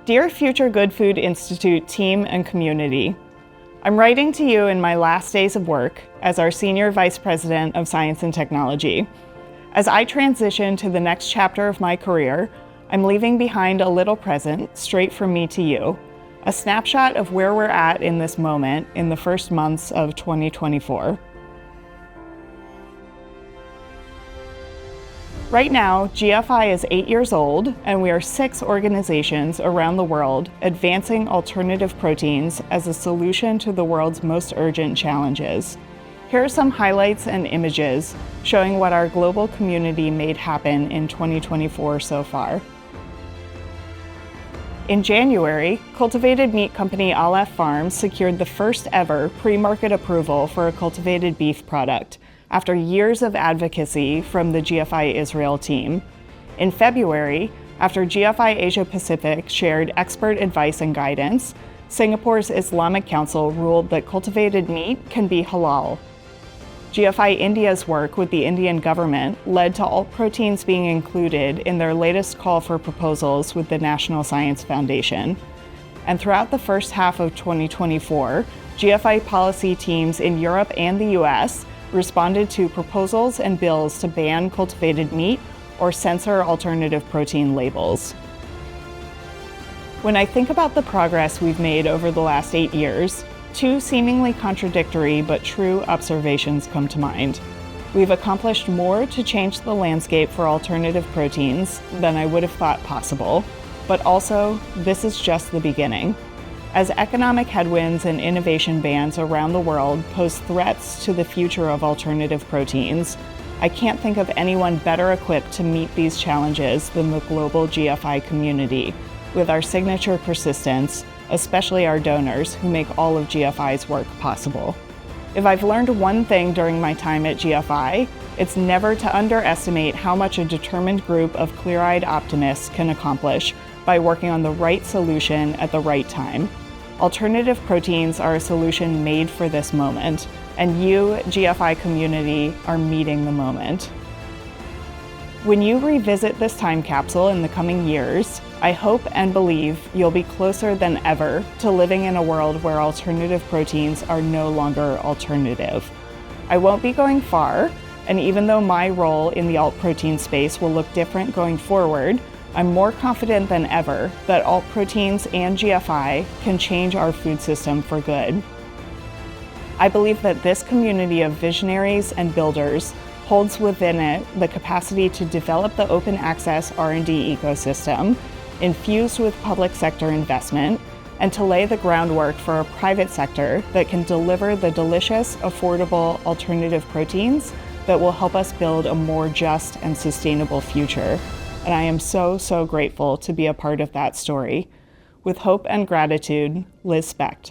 Dear Future Good Food Institute team and community, I'm writing to you in my last days of work as our Senior Vice President of Science and Technology. As I transition to the next chapter of my career, I'm leaving behind a little present straight from me to you, a snapshot of where we're at in this moment in the first months of 2024. Right now, GFI is 8 years old, and we are 6 organizations around the world advancing alternative proteins as a solution to the world's most urgent challenges. Here are some highlights and images showing what our global community made happen in 2024 so far. In January, cultivated meat company Aleph Farms secured the first ever pre-market approval for a cultivated beef product, after years of advocacy from the GFI Israel team. In February, after GFI Asia Pacific shared expert advice and guidance, Singapore's Islamic Council ruled that cultivated meat can be halal. GFI India's work with the Indian government led to alt proteins being included in their latest call for proposals with the National Science Foundation. And throughout the first half of 2024, GFI policy teams in Europe and the US responded to proposals and bills to ban cultivated meat or censor alternative protein labels. When I think about the progress we've made over the last 8 years, 2 seemingly contradictory but true observations come to mind. We've accomplished more to change the landscape for alternative proteins than I would have thought possible, but also, this is just the beginning. As economic headwinds and innovation bans around the world pose threats to the future of alternative proteins, I can't think of anyone better equipped to meet these challenges than the global GFI community, with our signature persistence, especially our donors who make all of GFI's work possible. If I've learned one thing during my time at GFI, it's never to underestimate how much a determined group of clear-eyed optimists can accomplish by working on the right solution at the right time. Alternative proteins are a solution made for this moment, and you, GFI community, are meeting the moment. When you revisit this time capsule in the coming years, I hope and believe you'll be closer than ever to living in a world where alternative proteins are no longer alternative. I won't be going far, and even though my role in the alt protein space will look different going forward, I'm more confident than ever that alt proteins and GFI can change our food system for good. I believe that this community of visionaries and builders holds within it the capacity to develop the open access R&D ecosystem, infused with public sector investment, and to lay the groundwork for a private sector that can deliver the delicious, affordable alternative proteins that will help us build a more just and sustainable future. And I am so grateful to be a part of that story. With hope and gratitude, Liz Specht.